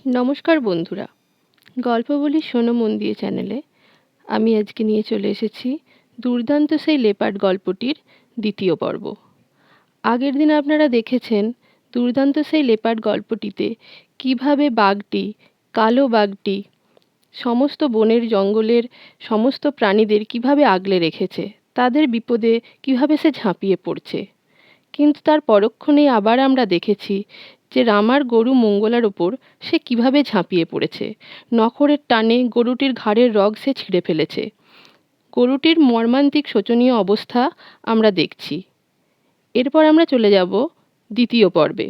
নমস্কার বন্ধুরা, গল্প বলি শোনো মন দিয়ে চ্যানেলে আমি আজকে নিয়ে চলে এসেছি দুর্দান্ত সেই লেপার্ড গল্পটির দ্বিতীয় পর্ব। আগের দিন আপনারা দেখেছেন দুর্দান্ত সেই লেপার্ড গল্পটিতে কিভাবে বাঘটি, কালো বাঘটি সমস্ত বনের জঙ্গলের সমস্ত প্রাণীদের কিভাবে আগলে রেখেছে, তাদের বিপদে কিভাবে সে ঝাঁপিয়ে পড়ছে। কিন্তু তার পরক্ষণেই আবার আমরা দেখেছি যে রামার গরু মঙ্গলার ওপর সে কিভাবে ঝাঁপিয়ে পড়েছে। নখরের টানে গরুটির ঘাড়ের রগ সে ছিঁড়ে ফেলেছে। গরুটির মর্মান্তিক শোচনীয় অবস্থা আমরা দেখছি। এরপর আমরা চলে যাব দ্বিতীয় পর্বে।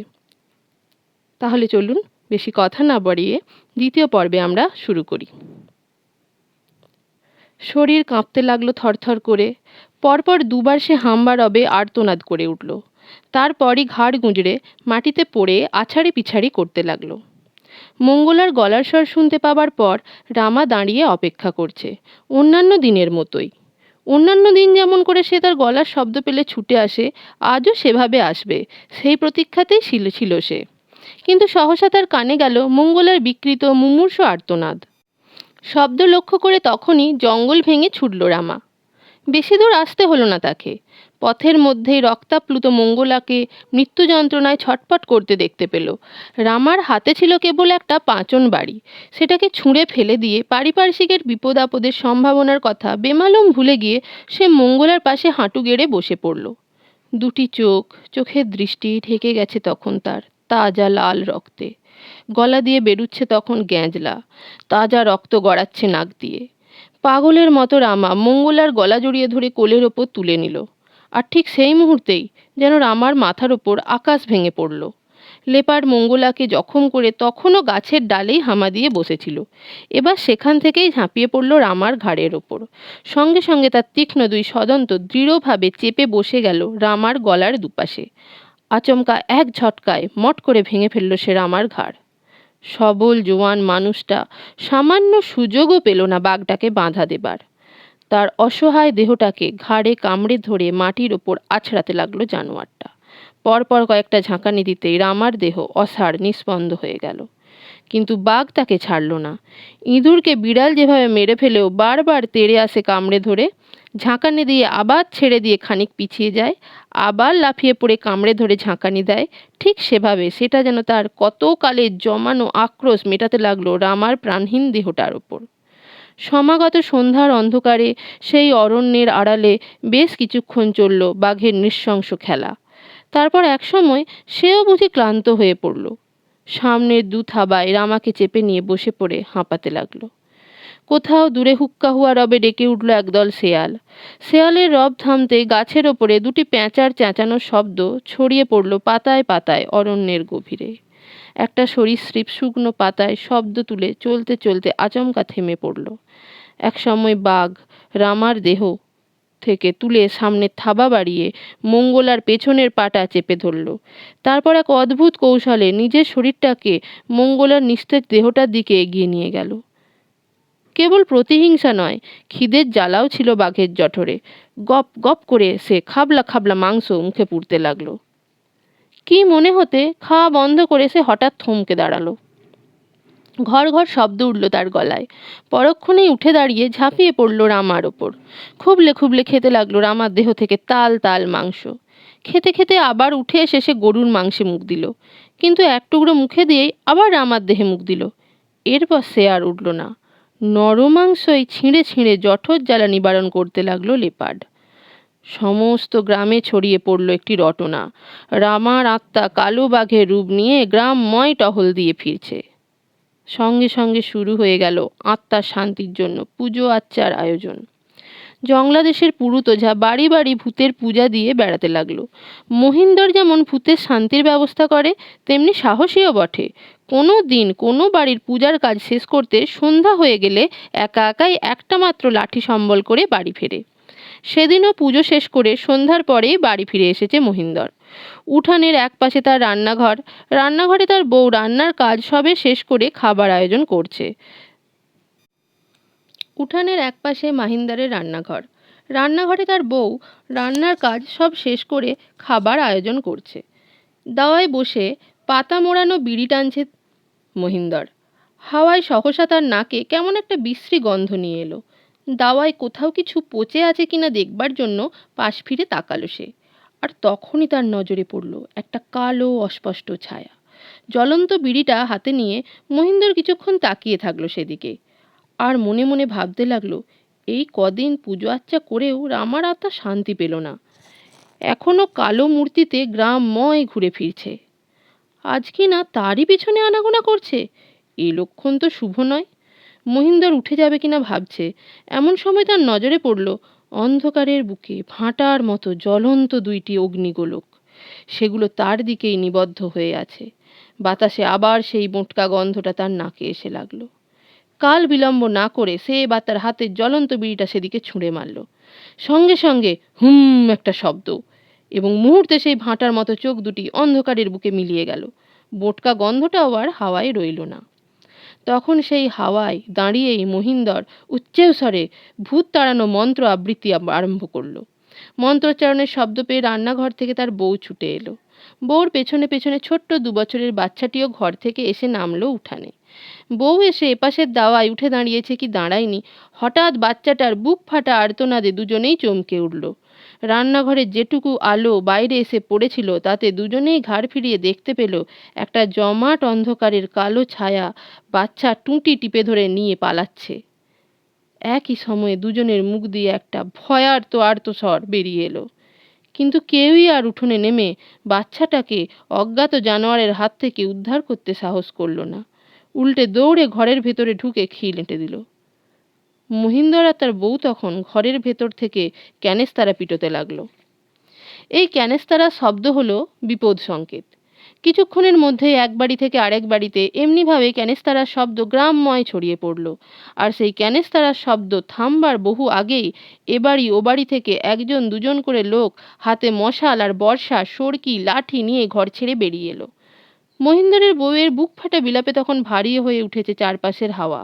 তাহলে চলুন বেশি কথা না বাড়িয়ে দ্বিতীয় পর্বে আমরা শুরু করি। শরীর কাঁপতে লাগলো থরথর করে। পরপর দুবার সে হাম্বা রবে আর্তনাদ করে উঠল। তারপরই ঘাড় গুঁজড়ে মাটিতে পড়ে আছাড়ি পিছাড়ি করতে লাগলো। মঙ্গলার গলার স্বর শুনতে পাবার পর রামা দাঁড়িয়ে অপেক্ষা করছে, অন্যান্য দিনের মতোই। অন্যান্য দিন যেমন করে সে তার গলার শব্দ পেলে ছুটে আসে, আজও সেভাবে আসবে, সেই প্রতীক্ষাতেই ছিল সে। কিন্তু সহসা তার কানে গেল মঙ্গলার বিকৃত মুমূর্ষু আর্তনাদ। শব্দ লক্ষ্য করে তখনই জঙ্গল ভেঙে ছুটল রামা। বেশি দূর আসতে হলো না তাকে। পথের মধ্যেই রক্তাপ্লুত মঙ্গলাকে মৃত্যু যন্ত্রণায় ছটপট করতে দেখতে পেল। রামার হাতে ছিল কেবল একটা পাঁচন বাড়ি। সেটাকে ছুঁড়ে ফেলে দিয়ে পারিপার্শ্বিকের বিপদ আপদের সম্ভাবনার কথা বেমালুম ভুলে গিয়ে সে মঙ্গলার পাশে হাঁটু গেড়ে বসে পড়ল। দুটি চোখের দৃষ্টি ঢেকে গেছে তখন তার তাজা লাল রক্তে। গলা দিয়ে বেরুচ্ছে তখন গ্যাঁজলা, তাজা রক্ত গড়াচ্ছে নাক দিয়ে। পাগলের মতো রামা মঙ্গলার গলা জড়িয়ে ধরে কোলের ওপর তুলে নিল। আর ঠিক সেই মুহূর্তেই যেন রামার মাথার ওপর আকাশ ভেঙে পড়ল। লেপার্ড মঙ্গলাকে জখম করে তখনও গাছের ডালেই হামা দিয়ে বসেছিল। এবার সেখান থেকেই ঝাঁপিয়ে পড়ল রামার ঘাড়ের ওপর। সঙ্গে সঙ্গে তার তীক্ষ্ণ দুই সদন্ত দৃঢ়ভাবে চেপে বসে গেল রামার গলার দুপাশে। আচমকা এক ঝটকায় মট করে ভেঙে ফেলল সে রামার ঘাড়। সবল জোয়ান মানুষটা সামান্য সুযোগও পেল না বাঘটাকে বাঁধা দেবার। তার অসহায় দেহটাকে ঘাড়ে কামড়ে ধরে মাটির ওপর আছড়াতে লাগলো জানোয়ারটা। পরপর কয়েকটা ঝাঁকানি দিতেই রামার দেহ অসাড় নিস্পন্দ হয়ে গেল। কিন্তু বাঘ তাকে ছাড়ল না। ইঁদুরকে বিড়াল যেভাবে মেরে ফেলেও বারবার তেড়ে আসে কামড়ে ধরে, ঝাঁকানি দিয়ে আবার ছেড়ে দিয়ে খানিক পিছিয়ে যায়, আবার লাফিয়ে পড়ে কামড়ে ধরে ঝাঁকানি দেয়, ঠিক সেভাবে সেটা যেন তার কতকালের জমানো আক্রোশ মেটাতে লাগলো রামার প্রাণহীন দেহটার ওপর। সমাগত সন্ধ্যার অন্ধকারে সেই অরণ্যের আড়ালে বেশ কিছুক্ষণ চলল বাঘের নৃশংস খেলা। তারপর একসময় সেও বুঝি ক্লান্ত হয়ে পড়ল। সামনের দু থাবায় রামাকে চেপে নিয়ে বসে পড়ে হাঁপাতে লাগলো। কোথাও দূরে হুক্কা হুয়া রবে ডেকে উঠল একদল শেয়াল। শেয়ালের রব থামতে গাছের ওপরে দুটি পেঁচার চেঁচানোর শব্দ ছড়িয়ে পড়ল পাতায় পাতায় অরণ্যের গভীরে। একটা সরীসৃপ শুকনো পাতায় শব্দ তুলে চলতে চলতে আচমকা থেমে পড়ল। এক সময় বাঘ রামার দেহ থেকে তুলে সামনে থাবা বাড়িয়ে মঙ্গলার পেছনের পাটা চেপে ধরল। তারপর এক অদ্ভুত কৌশলে নিজের শরীরটাকে মঙ্গলার নিস্তেজ দেহটার দিকে এগিয়ে নিয়ে গেল। কেবল প্রতিহিংসা নয়, খিদের জ্বালাও ছিল বাঘের জঠরে। গপ গপ করে সে খাবলা খাবলা মাংস মুখে পুড়তে লাগলো। কি মনে হতে খাওয়া বন্ধ করে সে হঠাৎ থমকে দাঁড়ালো। ঘর ঘর শব্দ উঠল তার গলায়। পরক্ষণেই উঠে দাঁড়িয়ে ঝাঁপিয়ে পড়ল রামার ওপর। খুবলে খুবলে খেতে লাগলো রামার দেহ থেকে তাল তাল মাংস। খেতে খেতে আবার উঠে এসে সে গরুর মাংসে মুখ দিল, কিন্তু এক টুকরো মুখে দিয়েই আবার রামার দেহে মুখ দিল। এরপর সে আর উঠল না। নরমাংসই ছিঁড়ে ছিঁড়ে জঠর জ্বালা নিবারণ করতে লাগলো লেপার্ড। সমস্ত গ্রামে ছড়িয়ে পড়ল একটি রটনা। রামার আত্মা কালো বাঘের রূপ নিয়ে গ্রামময় টহল দিয়ে ফিরছে। সঙ্গে সঙ্গে শুরু হয়ে গেল আত্মার শান্তির জন্য পুজো আচ্চার আয়োজন। জংলাদেশের পুরুত ওঝা বাড়ি বাড়ি ভূতের পূজা দিয়ে বেড়াতে লাগলো। মহিন্দর যেমন ভূতের শান্তির ব্যবস্থা করে, তেমনি সাহসীও বটে। কোনো দিন কোনো বাড়ির পূজার কাজ শেষ করতে সন্ধ্যা হয়ে গেলে একা একাই একটা মাত্র লাঠি সম্বল করে বাড়ি ফেরে। সেদিনও পুজো শেষ করে সন্ধ্যার পরেই বাড়ি ফিরে এসেছে মহিন্দর। উঠানের এক পাশে তার রান্নাঘর, রান্নাঘরে তার বউ রান্নার কাজ সবে শেষ করে খাবার আয়োজন করছে। উঠানের এক পাশে মাহিন্দারের রান্নাঘর, রান্নাঘরে তার বউ রান্নার কাজ সব শেষ করে খাবার আয়োজন করছে। দাওয়ায় বসে পাতা মোড়ানো বিড়ি টানছে মহিন্দর। হাওয়ায় সহসা তার নাকে কেমন একটা বিশ্রী গন্ধ নিয়ে এলো। দাওয়ায় কোথাও কিছু পচে আছে কিনা দেখবার জন্য পাশ ফিরে তাকালো সে। আর তখনই তার নজরে পড়ল একটা কালো অস্পষ্ট ছায়া। জ্বলন্ত বিড়িটা হাতে নিয়ে মহিন্দর কিছুক্ষণ তাকিয়ে থাকলো সেদিকে। আর মনে মনে ভাবতে লাগলো, এই কদিন পুজো আচ্চা করেও রামার আত্মা শান্তি পেল না। এখনো কালো মূর্তিতে গ্রামময় ঘুরে ফিরছে। আজ কি না তারই পিছনে আনাগোনা করছে। এই লক্ষণ তো শুভ নয়। মহিন্দর উঠে যাবে কিনা ভাবছে, এমন সময় তার নজরে পড়ল অন্ধকারের বুকে ভাঁটার মতো জ্বলন্ত দুইটি অগ্নিগোলক। সেগুলো তার দিকেই নিবদ্ধ হয়ে আছে। বাতাসে আবার সেই মোটকা গন্ধটা তার নাকে এসে লাগলো। কাল বিলম্ব না করে সে এবার তার হাতের জ্বলন্ত বিড়িটা সেদিকে ছুঁড়ে মারল। সঙ্গে সঙ্গে হুম একটা শব্দ, এবং মুহূর্তে সেই ভাঁটার মতো চোখ দুটি অন্ধকারের বুকে মিলিয়ে গেল। বোটকা গন্ধটাও আর হাওয়ায় রইল না। তখন সেই হাওয়ায় দাঁড়িয়েই মহিন্দর উচ্চস্বরে ভূত তাড়ানো মন্ত্র আবৃত্তি আরম্ভ করলো। মন্ত্রোচ্চারণের শব্দ পেয়ে রান্নাঘর থেকে তার বউ ছুটে এলো। বউর পেছনে পেছনে ছোট্ট 2 বছরের বাচ্চাটিও ঘর থেকে এসে নামলো উঠানে। বউ এসে এপাশের দাওয়ায় উঠে দাঁড়িয়েছে কি দাঁড়ায়নি, হঠাৎ বাচ্চাটার বুক ফাটা আর্তনাদে দুজনেই চমকে উঠল। রান্নাঘরের যেটুকু আলো বাইরে এসে পড়েছিল তাতে দুজনেই ঘাড় ফিরিয়ে দেখতে পেল একটা জমাট অন্ধকারের কালো ছায়া বাচ্চা টুঁটি টিপে ধরে নিয়ে পালাচ্ছে। একই সময়ে দুজনের মুখ দিয়ে একটা ভয়ার্ত আর্তস্বর বেরিয়ে এলো। কিন্তু কেউই আর উঠোনে নেমে বাচ্চাটাকে অজ্ঞাত জানোয়ারের হাত থেকে উদ্ধার করতে সাহস করল না। উল্টে দৌড়ে ঘরের ভেতরে ঢুকে খিল এঁটে দিল। মহিন্দর আর তার বউ তখন ঘরের ভেতর থেকে ক্যানেস্তারা পিটোতে লাগলো। এই ক্যানেস্তারা শব্দ হলো বিপদ সংকেত। কিছুক্ষণের মধ্যে এক বাড়ি থেকে আরেক বাড়িতে এমনিভাবে ক্যানেস্তারার শব্দ গ্রামময় ছড়িয়ে পড়ল। আর সেই ক্যানেস্তারার শব্দ থামবার বহু আগেই এবাড়ি ও বাড়ি থেকে একজন দুজন করে লোক হাতে মশাল আর বর্ষা সরকি লাঠি নিয়ে ঘর ছেড়ে বেরিয়ে এলো। মহিন্দরের বউয়ের বুক ফাটা বিলাপে তখন ভারী হয়ে উঠেছে চারপাশের হাওয়া।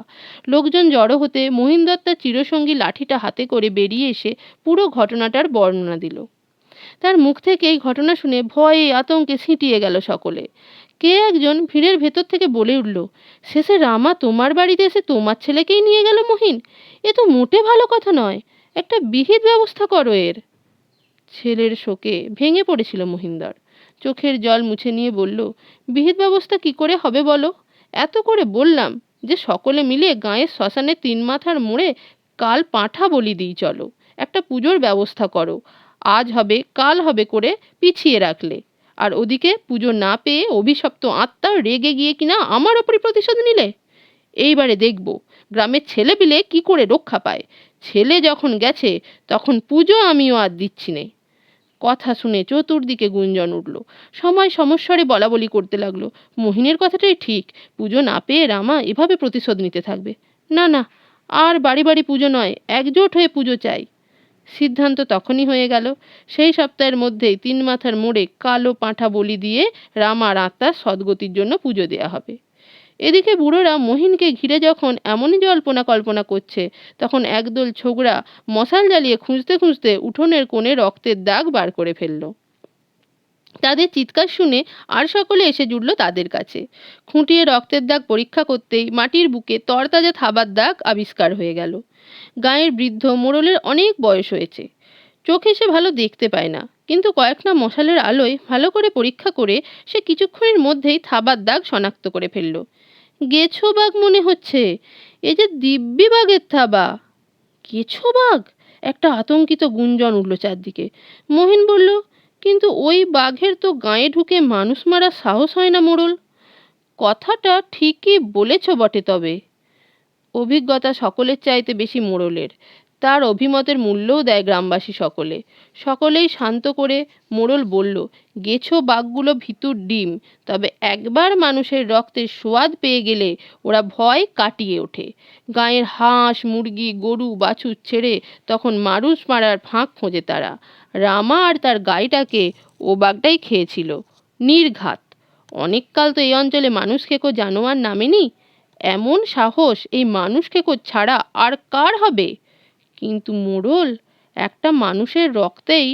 লোকজন জড়ো হতে মহিন্দর তার চিরসঙ্গী লাঠিটা হাতে করে বেরিয়ে এসে পুরো ঘটনাটার বর্ণনা দিল। তার মুখ থেকে এই ঘটনা শুনে ভয়ে আতঙ্কে সিঁটিয়ে গেল সকলে। কে একজন ভিড়ের ভেতর থেকে বলে উঠল, শেষে রামা তোমার বাড়িতে এসে তোমার ছেলেকেই নিয়ে গেল মহিন। এ তো মোটে ভালো কথা নয়, একটা বিহিত ব্যবস্থা করো এর। ছেলের শোকে ভেঙে পড়েছিল মহিন্দর। চোখের জল মুছে নিয়ে বলল, বিহিত ব্যবস্থা কি করে হবে বলো? এত করে বললাম যে সকলে মিলে গাঁয়ের শ্মশানে 3 মাথার মোড়ে কাল পাঁঠা বলি দিই, চলো একটা পুজোর ব্যবস্থা করো। আজ হবে কাল হবে করে পিছিয়ে রাখলে, আর ওদিকে পুজো না পেয়ে অভিশপ্ত আত্মা রেগে গিয়ে কিনা আমার ওপরই প্রতিশোধ নিলে। এইবারে দেখব গ্রামের ছেলে পিলে কি করে রক্ষা পায়। ছেলে যখন গেছে তখন পুজো আমিও আর দিচ্ছি নে। কথা শুনে চতুর্দিকে গুঞ্জন উঠল। সবাই সমস্বরে বলাবলি করতে লাগলো, মোহিনের কথাটাই ঠিক, পুজো না পেয়ে রামা এভাবে প্রতিশোধ নিতে থাকবে। না না, আর বাড়ি বাড়ি পুজো নয়, একজোট হয়ে পুজো চাই। সিদ্ধান্ত তখনই হয়ে গেল। সেই সপ্তাহের মধ্যেই 3 মাথার মোড়ে কালো পাঁঠা বলি দিয়ে রামার আত্মার সদ্গতির জন্য পুজো দেয়া হবে। এদিকে বুড়োরা মহিনকে ঘিরে যখন এমনই জল্পনা কল্পনা করছে, তখন একদল ছোকরা মশাল জ্বালিয়ে খুঁজতে খুঁজতে উঠোনের কোণে রক্তের দাগ বার করে ফেলল। তাদের চিৎকার শুনে আর সকলে এসে জুটল তাদের কাছে। খুঁটিয়ে রক্তের দাগ পরীক্ষা করতেই মাটির বুকে তরতাজা থাবার দাগ আবিষ্কার হয়ে গেল। গাঁয়ের বৃদ্ধ মোড়লের অনেক বয়স হয়েছে, চোখে সে ভালো দেখতে পায় না, কিন্তু কয়েকটা মশালের আলোয় ভালো করে পরীক্ষা করে সে কিছুক্ষণের মধ্যেই থাবার দাগ শনাক্ত করে ফেলল। গেছো বাঘ মনে হচ্ছে, এ যে দিব্যি বাঘের থাবা। গেছো বাঘ? একটা আতঙ্কিত গুঞ্জন উঠল চারদিকে। মহিন বলল, কিন্তু ওই বাঘের তো গায়ে ঢুকে মানুষ মারার সাহস হয় না মোড়ল। কথাটা ঠিকই বলেছ বটে, তবে অভিজ্ঞতা সকলের চাইতে বেশি মোড়লের। তার অভিমতের মূল্যও দেয় গ্রামবাসী সকলে। সকলেই শান্ত করে মোড়ল বলল, গেছো বাঘগুলো ভিতুর ডিম, তবে একবার মানুষের রক্তের সোয়াদ পেয়ে গেলে ওরা ভয় কাটিয়ে ওঠে। গাঁয়ের হাঁস মুরগি গরু বাছুর ছেড়ে তখন মানুষ মারার ফাঁক খোঁজে তারা। রামা আর তার গাইটাকে ও বাঘটাই খেয়েছিল, নির্ঘাত। অনেককাল তো এই অঞ্চলে মানুষ খেকো জানোয়ার নামেনি। এমন সাহস এই মানুষ খেকো ছাড়া আর কার হবে? কিন্তু মোড়ল, একটা মানুষের রক্তেই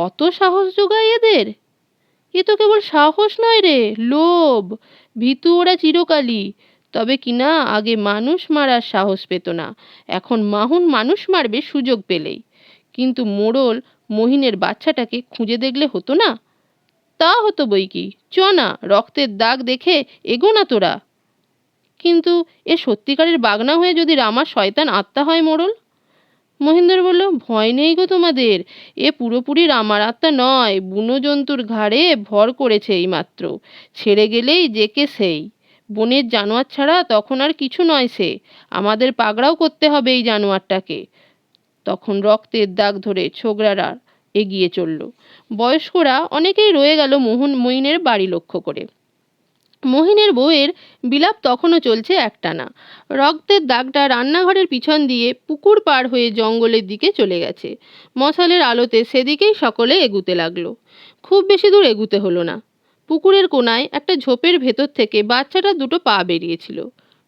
অত সাহস যোগায় এদের? এ তো কেবল সাহস নয় রে, লোভ। ভীতু ওরা চিরকালই। তবে কিনা আগে মানুষ মারার সাহস পেত না, এখন মানুষ মারবে সুযোগ পেলেই। কিন্তু মোড়ল মহিনের বাচ্চাটাকে খুঁজে দেখলে হতো না? তা হতো বই কি, চ না, রক্তের দাগ দেখে এগো না তোরা। কিন্তু এ সত্যিকারের বাগনা হয়ে যদি রামার শয়তান আত্মা হয় মোড়ল? মহিন্দর বলল, ভয় নেই গো তোমাদের, এ পুরোপুরি রামার আত্মা নয়, বুনো জন্তুর ঘাড়ে ভর করেছে এইমাত্র, ছেড়ে গেলেই যে কে সেই। বনের জানোয়ার ছাড়া তখন আর কিছু নয় সে, আমাদের পাকড়াও করতে হবে এই জানোয়ারটাকে। তখন রক্তের দাগ ধরে ছোকরারা এগিয়ে চলল। বয়স্করা অনেকেই রয়ে গেল মহিনের বাড়ি লক্ষ্য করে। মহিনের বউয়ের বিলাপ তখনও চলছে একটানা। রক্তের দাগটা রান্নাঘরের পিছন দিয়ে পুকুর পার হয়ে জঙ্গলের দিকে চলে গেছে। মশালের আলোতে সেদিকেই সকলে এগুতে লাগলো। খুব বেশি দূর এগুতে হলো না। পুকুরের কোনায় একটা ঝোপের ভেতর থেকে বাচ্চাটা দুটো পা বেরিয়েছিল।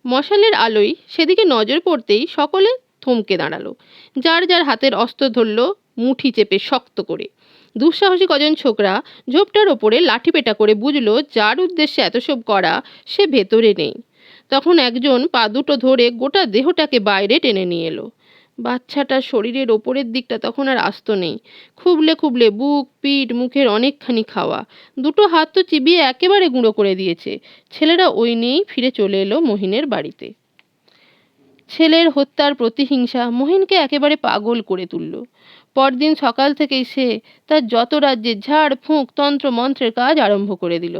মশালের আলোয় সেদিকে নজর পড়তেই সকলে থমকে দাঁড়ালো। যার যার হাতের অস্ত্র ধরল মুঠি চেপে শক্ত করে। দুঃসাহসী কজন ছোকরা ঝোপটার ওপরে লাঠি পেটা করে বুঝলো যার উদ্দেশ্যে এতসব করা সে ভেতরে নেই। তখন একজন পা দুটো ধরে গোটা দেহটাকে বাইরে টেনে নিয়ে এলো। বাচ্চাটার শরীরের ওপরের দিকটা তখন আর আস্ত নেই, খুবলে খুবলে বুক পিঠ মুখের অনেকখানি খাওয়া, দুটো হাত তো চিবিয়ে একেবারে গুঁড়ো করে দিয়েছে। ছেলেরা ওই নিয়েই ফিরে চলে এলো মহিনের বাড়িতে। ছেলের হত্যার প্রতিহিংসা মহিনকে একেবারে পাগল করে তুলল। পরদিন সকাল থেকেই সে তার যত রাজ্যে ঝাড় ফুঁক তন্ত্র মন্ত্রের কাজ আরম্ভ করে দিল।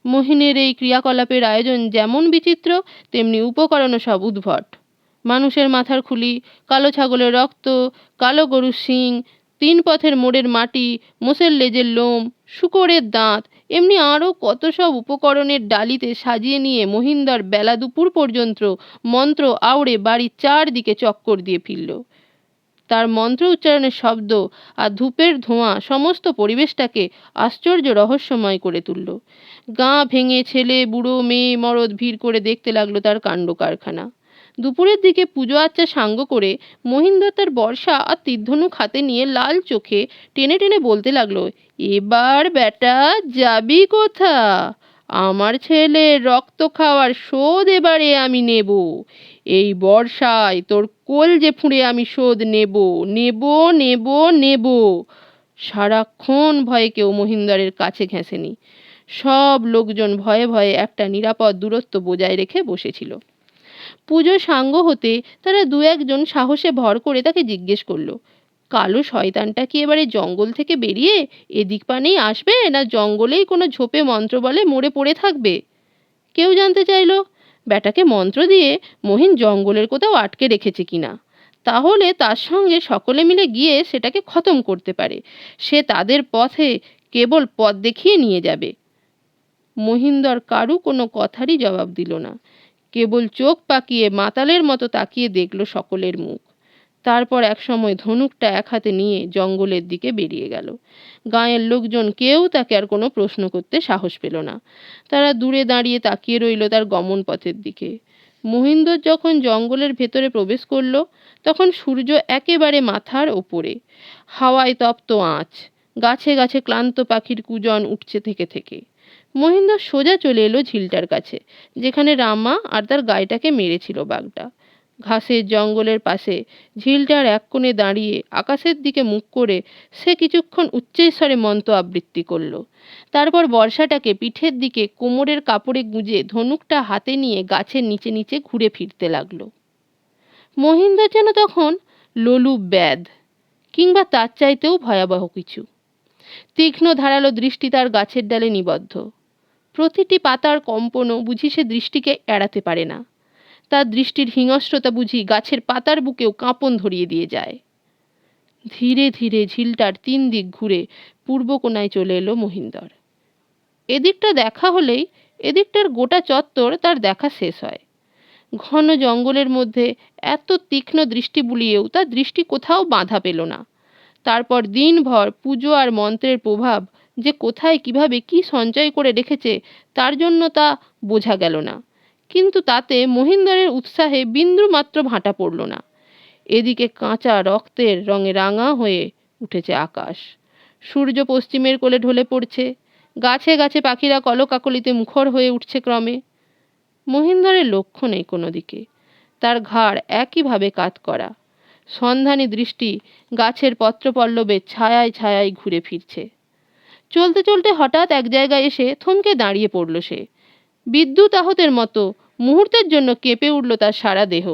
মহিনের এই ক্রিয়াকলাপের আয়োজন যেমন বিচিত্র, তেমনি উপকরণও সব উদ্ভট। মানুষের মাথার খুলি, কালো ছাগলের রক্ত, কালো গরুর শিং, তিন পথের মোড়ের মাটি, মোষের লেজের লোম, শূকরের দাঁত, এমনি আরও কত সব উপকরণের ডালিতে সাজিয়ে নিয়ে মহিন্দর বেলা দুপুর পর্যন্ত মন্ত্র আওড়ে বাড়ির চারদিকে চক্কর দিয়ে ফিরল। তার মন্ত্র উচ্চারণের শব্দ আর ধূপের ধোঁয়া সমস্ত পরিবেশটাকে আশ্চর্য রহস্যময় করে তুলল। গাঁ ভেঙে ছেলে বুড়ো মেয়ে মরদ ভিড় করে দেখতে লাগলো তার কাণ্ড কারখানা। দুপুরের দিকে পুজো আচ্চা সাঙ্গ করে মহিন্দর তার বর্ষা আর তীরধনুক হাতে নিয়ে লাল চোখে টেনে টেনে বলতে লাগলো, এবার বেটা যাবি কোথা? আমার ছেলের রক্ত খাওয়ার শোধ এবারে আমি নেব। এই বর্ষায় তোর কলজে ফুঁড়ে আমি শোধ নেব নেব নেব নেব। সারাক্ষণ ভয়ে কেউ মহিন্দরের কাছে ঘেঁষেনি। সব লোকজন ভয়ে ভয়ে একটা নিরাপদ দূরত্ব বজায় রেখে বসেছিল। পুজো সাঙ্গ হতে তারা দু একজন সাহসে ভর করে তাকে জিজ্ঞেস করলো, কালো শয়তানটা কি এবারে জঙ্গল থেকে বেরিয়ে এদিক পানেই আসবে, না জঙ্গলেই কোনো ঝোপে মন্ত্র বলে মরে পড়ে থাকবে? কেউ জানতে চাইল ব্যাটাকে মন্ত্র দিয়ে মহিন জঙ্গলের কোথাও আটকে রেখেছে কিনা, তাহলে তার সঙ্গে সকলে মিলে গিয়ে সেটাকে খতম করতে পারে, সে তাদের পথে কেবল পথ দেখিয়ে নিয়ে যাবে। মহিন্দর কারু কোনো কথারই জবাব দিল না, কেবল চোখ পাকিয়ে মাতালের মতো তাকিয়ে দেখল সকলের মুখ। তারপর একসময় ধনুকটা এক হাতে নিয়ে জঙ্গলের দিকে বেরিয়ে গেল। গাঁয়ের লোকজন কেউ তাকে আর কোনো প্রশ্ন করতে সাহস পেল না। তারা দূরে দাঁড়িয়ে তাকিয়ে রইল তার গমন পথের দিকে। মহিন্দর যখন জঙ্গলের ভেতরে প্রবেশ করল, তখন সূর্য একেবারে মাথার ওপরে, হাওয়ায় তপ্ত আঁচ, গাছে গাছে ক্লান্ত পাখির কুজন উঠছে থেকে থেকে। মহিন্দর সোজা চলে এলো ঝিলটার কাছে, যেখানে রামা আর তার গাইটাকে মেরেছিল বাঘটা। ঘাসের জঙ্গলের পাশে ঝিলটার এক কোণে দাঁড়িয়ে আকাশের দিকে মুখ করে সে কিছুক্ষণ উচ্চস্বরে মন্ত্র আবৃত্তি করল। তারপর বর্ষাটাকে পিঠের দিকে কোমরের কাপড়ে গুঁজে ধনুকটা হাতে নিয়ে গাছের নিচে নিচে ঘুরে ফিরতে লাগলো। মহিন্দর যেন তখন লোলুপ ব্যাধ, কিংবা তার চাইতেও ভয়াবহ কিছু। তীক্ষ্ণ ধারালো দৃষ্টি তার গাছের ডালে নিবদ্ধ। প্রতিটি পাতার কম্পনও বুঝি সে দৃষ্টিকে এড়াতে পারে না। তার দৃষ্টির হিংস্রতা বুঝি গাছের পাতার বুকেও কাঁপন ধরিয়ে দিয়ে যায়। ধীরে ধীরে ঝিলটার তিন দিক ঘুরে পূর্ব কোণায় চলে এলো মহিন্দর। এদিকটা দেখা হলেই এদিকটার গোটা চত্বর তার দেখা শেষ হয়। ঘন জঙ্গলের মধ্যে এত তীক্ষ্ণ দৃষ্টি বুলিয়েও তার দৃষ্টি কোথাও বাধা পেল না। তারপর দিনভর পুজো আর মন্ত্রের প্রভাব যে কোথায় কিভাবে কি সঞ্চয় করে রেখেছে তার জন্য তা বোঝা গেল না। কিন্তু তাতে মহিন্দরের উৎসাহে বিন্দু মাত্র ভাঁটা পড়ল না। এদিকে কাঁচা রক্তের রঙে রাঙা হয়ে উঠেছে আকাশ। সূর্য পশ্চিমের কোলে ঢলে পড়ছে। গাছে গাছে পাখিরা কলকাকলিতে মুখর হয়ে উঠছে ক্রমে। মহিন্দরের লক্ষ্য নেই কোনো দিকে। তার ঘাড় একইভাবে কাত করা, সন্ধানী দৃষ্টি গাছের পত্রপল্লবের ছায়ায় ছায়ায় ঘুরে ফিরছে। চলতে চলতে হঠাৎ এক জায়গায় এসে থমকে দাঁড়িয়ে পড়ল সে। বিদ্যুৎ আহতের মতো মুহূর্তের জন্য কেঁপে উঠল তার সারা দেহ।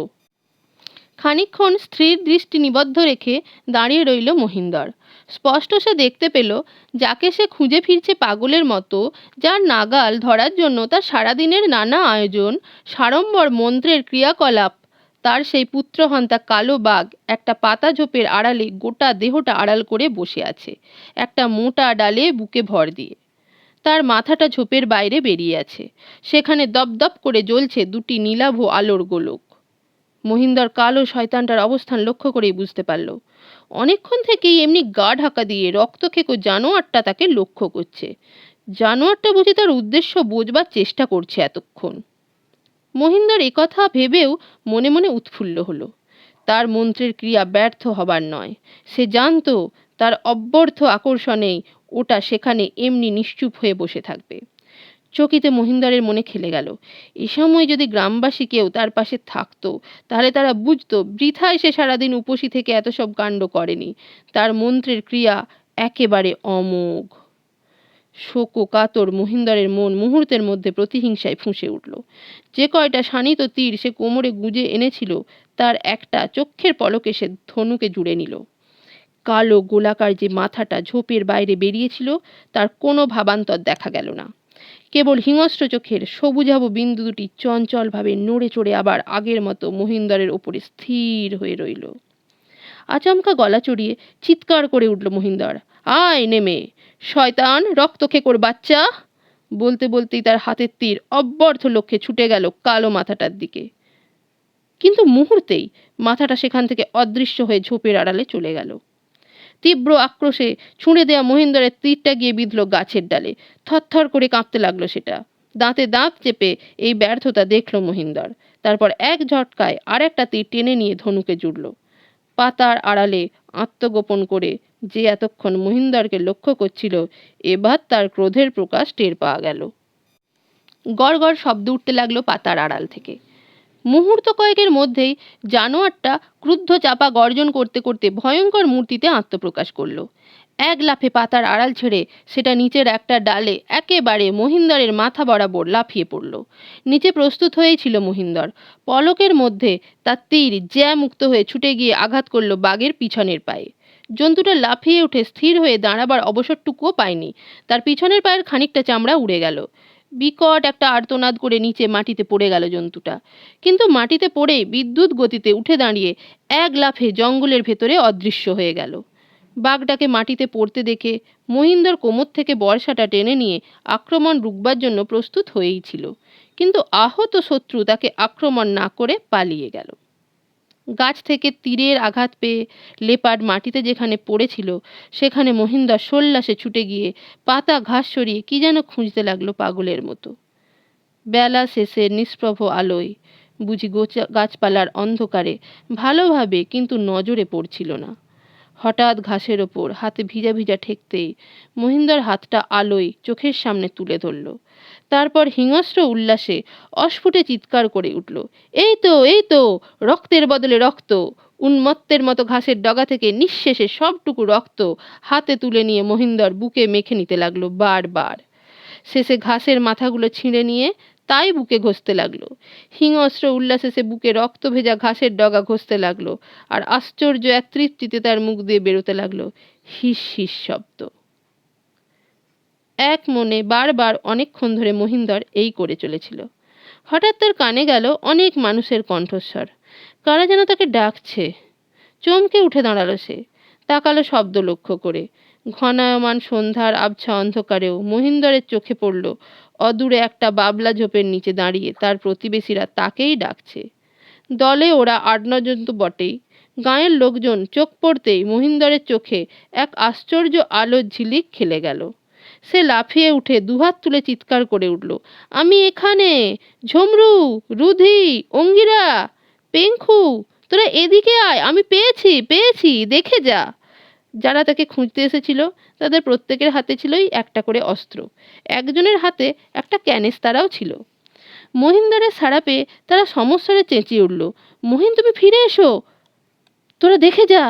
খানিকক্ষণ স্থির দৃষ্টি নিবদ্ধ রেখে দাঁড়িয়ে রইল মহিন্দর। স্পষ্ট সে দেখতে পেল যাকে সে খুঁজে ফিরছে পাগলের মতো, যার নাগাল ধরার জন্য তার সারাদিনের নানা আয়োজন, সাড়ম্বর মন্ত্রের ক্রিয়াকলাপ, তার সেই পুত্রহন্তা কালো বাঘ একটা পাতা ঝোপের আড়ালে গোটা দেহটা আড়াল করে বসে আছে, একটা মোটা ডালে বুকে ভর দিয়ে। তার মাথাটা ঝোপের বাইরে বেরিয়ে আছে, সেখানে দপদপ করে জ্বলছে দুটি নীলাভ আলোর গোলক। মহিন্দর কালো শয়তানটার অবস্থান লক্ষ্য করেই বুঝতে পারল, অনেকক্ষণ থেকেই এমনি গা ঢাকা দিয়ে রক্তখেকো জানোয়ারটা তাকে লক্ষ্য করছে। জানোয়ারটা বুঝি তার উদ্দেশ্য বোঝবার চেষ্টা করছে এতক্ষণ। মহিন্দর একথা ভেবেও মনে মনে উৎফুল্ল হলো। তার মন্ত্রের ক্রিয়া ব্যর্থ হবার নয়। সে জানত তার অব্যর্থ আকর্ষণেই ওটা সেখানে এমনি নিশ্চুপ হয়ে বসে থাকবে। চকিতে মহিন্দরের মনে খেলে গেল, এ সময় যদি গ্রামবাসী কেউ তার পাশে থাকতো তাহলে তারা বুঝতো বৃথায় সে সারাদিন উপসী থেকে এত সব কাণ্ড করেনি। তার মন্ত্রের ক্রিয়া একেবারে অমোঘ। শোক কাতর মহিন্দরের মন মুহূর্তের মধ্যে প্রতিহিংসায় ফুঁসে উঠল। যে কয়টা শানিত তীর সে কোমরে গুঁজে এনেছিল তার একটা চক্ষের পলকে সে ধনুকে জুড়ে নিল। কালো গোলাকার যে মাথাটা ঝোপের বাইরে বেরিয়েছিল তার কোনো ভাবান্তর দেখা গেল না। কেবল হিংস্র চোখের সবুজাভ বিন্দু দুটি চঞ্চলভাবে নড়ে চড়ে আবার আগের মতো মহিন্দরের ওপরে স্থির হয়ে রইল। আচমকা গলা চড়িয়ে চিৎকার করে উঠল মহিন্দর, আয় নেমে, শয়তান রক্তখেকোর বাচ্চা! বলতে বলতেই তার হাতের তীর অব্যর্থ লক্ষ্যে ছুটে গেল কালো মাথাটার দিকে। কিন্তু মুহূর্তেই মাথাটা সেখান থেকে অদৃশ্য হয়ে ঝোপের আড়ালে চলে গেল। তীব্র আক্রোশে ছুঁড়ে দেয়া মহিন্দরের তীরটা গিয়ে বিঁধল গাছের ডালে। থরথর করে কাঁপতে লাগলো সেটা। দাঁতে দাঁত চেপে এই ব্যর্থতা দেখল মহিন্দর। তারপর এক ঝটকায় আর একটা তীর টেনে নিয়ে ধনুকে জুড়ল। পাতার আড়ালে আত্মগোপন করে যে এতক্ষণ মহিন্দরকে লক্ষ্য করছিল, এবার তার ক্রোধের প্রকাশ টের পাওয়া গেল। গড় গড় শব্দ উঠতে লাগলো পাতার আড়াল থেকে। মুহূর্ত কয়েকের মধ্যেই জানোয়ারটা ক্রুদ্ধ চাপা গর্জন করতে করতে ভয়ঙ্কর মূর্তিতে আত্মপ্রকাশ করল। এক লাফে পাতার আড়াল ছেড়ে সেটা নিচের একটা ডালে একেবারে মহিন্দরের মাথা বরাবর লাফিয়ে পড়ল। নিচে প্রস্তুত হয়েই ছিল মহিন্দর। পলকের মধ্যে তার তীর জ্যা মুক্ত হয়ে ছুটে গিয়ে আঘাত করল বাঘের পিছনের পায়ে। জন্তুটা লাফিয়ে উঠে স্থির হয়ে দাঁড়াবার অবসরটুকুও পায়নি। তার পিছনের পায়ের খানিকটা চামড়া উড়ে গেল। বিকট একটা আর্তনাদ করে নিচে মাটিতে পড়ে গেল জন্তুটা। কিন্তু মাটিতে পড়ে বিদ্যুৎ গতিতে উঠে দাঁড়িয়ে এক লাফে জঙ্গলের ভেতরে অদৃশ্য হয়ে গেল। বাঘটাকে মাটিতে পড়তে দেখে মহিন্দর কোমর থেকে বর্শাটা টেনে নিয়ে আক্রমণ রুখবার জন্য প্রস্তুত হয়েই ছিল। কিন্তু আহত শত্রু তাকে আক্রমণ না করে পালিয়ে গেল। গাছ থেকে তীরের আঘাত পেয়ে লেপার্ড মাটিতে যেখানে পড়েছিল সেখানে মহিন্দর সোল্লাসে ছুটে গিয়ে পাতা ঘাস সরিয়ে কি যেন খুঁজতে লাগলো পাগলের মতো। বেলা শেষের নিষ্প্রভ আলোয় বুঝি গাছপালার অন্ধকারে ভালোভাবে কিন্তু নজরে পড়ছিল না। হঠাৎ ঘাসের ওপর হাতে ভিজা ভিজা ঠেকতেই মহিন্দর হাতটা আলোয় চোখের সামনে তুলে ধরল। তারপর হিংস্র উল্লাসে অস্ফুটে চিৎকার করে উঠল, এই তো এই তো, রক্তের বদলে রক্ত! উন্মত্তের মতো ঘাসের ডগা থেকে নিঃশেষে সবটুকু রক্ত হাতে তুলে নিয়ে মহিন্দর বুকে মেখে নিতে লাগলো বারবার। শেষে ঘাসের মাথাগুলো ছিঁড়ে নিয়ে তাই বুকে ঘষতে লাগলো। হিংস্র উল্লাসে সে বুকে রক্ত ভেজা ঘাসের ডগা ঘষতে লাগলো, আর আশ্চর্য এক তৃপ্তিতে তার মুখ দিয়ে বেরোতে লাগলো হিস হিস শব্দ। এক মনে বারবার অনেকক্ষণ ধরে মহিন্দর এই করে চলেছিল। হঠাৎ তার কানে গেল অনেক মানুষের কণ্ঠস্বর, কারা যেন তাকে ডাকছে। চমকে উঠে দাঁড়ালো সে, তাকালো শব্দ লক্ষ্য করে। ঘনায়মান সন্ধ্যার আবছা অন্ধকারেও মহিন্দরের চোখে পড়ল অদূরে একটা বাবলা ঝোপের নিচে দাঁড়িয়ে তার প্রতিবেশীরা তাকেই ডাকছে। দলে ওরা ৮-৯ জন তো বটেই। গাঁয়ের লোকজন চোখ পড়তেই মহিন্দরের চোখে এক আশ্চর্য আলোর ঝিলিক খেলে গেল। সে লাফিয়ে উঠে দুহাত তুলে চিৎকার করে উঠল, আমি এখানে! ঝুমরু, রুধি, অঙ্গিরা, পেঙ্খু, তোরা এদিকে আয়, আমি পেয়েছি পেয়েছি, দেখে যা। যারা তাকে খুঁজতে এসেছিল তাদের প্রত্যেকের হাতে ছিলই একটা করে অস্ত্র। একজনের হাতে একটা ক্যানেস্তারাও ছিল। মহিনদরের সাড়া পেয়ে তারা সমস্বরে চেঁচিয়ে উঠল, মহিন, তুমি ফিরে এসো, তোরা দেখে যা